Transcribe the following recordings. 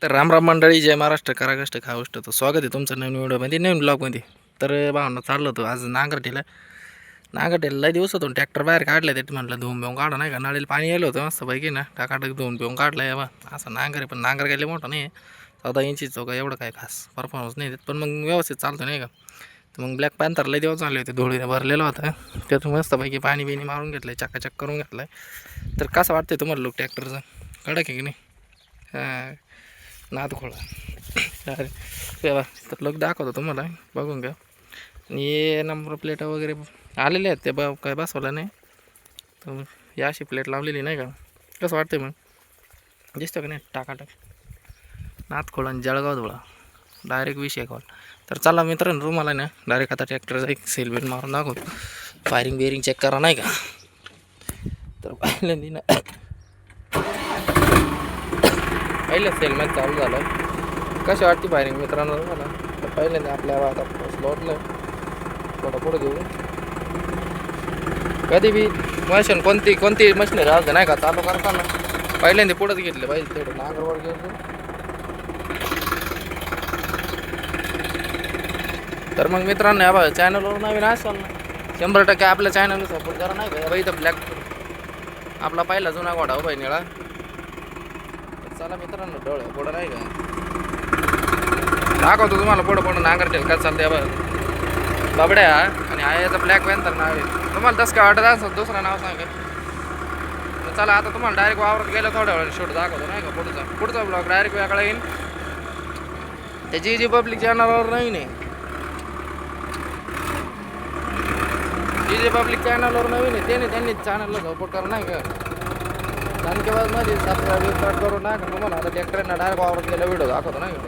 तर राम राम मंडळी, जय महाराष्ट्र, करा कष्ट खा गोष्ट. तर स्वागत आहे तुमचं नवीन व्हिडिओमध्ये, नवीन ब्लॉगमध्ये. तर भावना चाललो होतो आज नांगरटीला लय दिवस होतो. ट्रॅक्टर बाहेर काढलं ते म्हटलं धुवून बिवून काढा, नाही का. नळीला पाणी आलं होतं मस्त पैकी ना, टाकाटक धुवून बिवून काढलं आहे बा. असं नांगर आहे, पण नांगर गेले मोठं नाही आहे, 14 इंचीचं का, एवढं काय खास परफॉर्मन्स नाही देत, पण मग व्यवस्थित चालतं नाही का. तर मग ब्लॅक पॅन्थर लय दिवस झाले होते, धुळीने भरलेलं होतं. त्यातून मस्तपैकी पाणी बिणी मारून घेतलं आहे, चकाचक करून घेतलं आहे. तर कसं वाटतंय तुम्हाला लोक ट्रॅक्टरचं, कडक आहे की नाही. हां, नाद खोळा. अरे तेव्हा तर लोक दाखवतो तुम्हाला, बघून घ्या. आणि हे नंबर प्लेटा वगैरे आलेले आहेत, ते काय बसवलं नाही. तर या अशी प्लेट लावलेली नाही का. कसं वाटतंय मग, दिसतं का नाही टाकाटक. नाद खोळा आणि जळगाव धुळा, डायरेक्ट विषय कॉल. तर चला मित्रांनो, तुम्हाला ना डायरेक्ट आता ट्रॅक्टरचा एक सेल बेल मारून दाखवतो. फायरिंग बिअरिंग चेक करा नाही का. तर पहिल्यांदी ना पहिलं सेलमध्ये चालू झालं. कशी वाटते फायरिंग मित्रांनो तुम्हाला. तर पहिल्यांदा आपल्या आता स्लॉटलं थोडं पुढं घेऊ. कधी बी मशीन कोणती मशीन राहते नाही का, चालू करताना पहिल्यांदा पुढंच घेतलं पाहिजे. तेवढं नांगरवर घेऊन. तर मग मित्रांनो, या बघा, चॅनलवर नवीन असाल ना, 100% आपल्या चॅनलला सपोर्ट करा नाही का. बाई तर ब्लॅक आपला पहिला जुना घोडा हो बाई निळा. चला मित्रांनो, डोळं पुढं नाही का दाखवतो तुम्हाला. पुढं नांगर ठेल का चालते बघा बाबड्या. आणि हा याचं ब्लॅक पॅन्थर नाव आहे. तुम्हाला तसं काय वाटत असं दुसरं नाव सांगा. तर चला आता तुम्हाला डायरेक्ट वावरात गेलं थोड्या वेळ शूट दाखवतो नाही का. पुढचा ब्लॉग डायरेक्ट वेगळा येईल. त्याची जी पब्लिक चॅनलवर नवीन आहे, जी पब्लिक चॅनलवर नवीन आहे त्यांनी चॅनलला सपोर्ट करा नाही का. धनकेबाज मध्ये सबस्क्राईब स्टार्ट करून नाही का. तुम्हाला आता ट्रॅक्टरना डायरेक्ट वावरात गेला व्हिडिओ दाखवतो नाही का.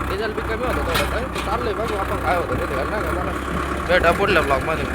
डिझेल बी कमी होतं थोडं, चाललंय बघू आपण काय होतं ते नाही का. चला भेटा पुढल्या ब्लॉगमध्ये.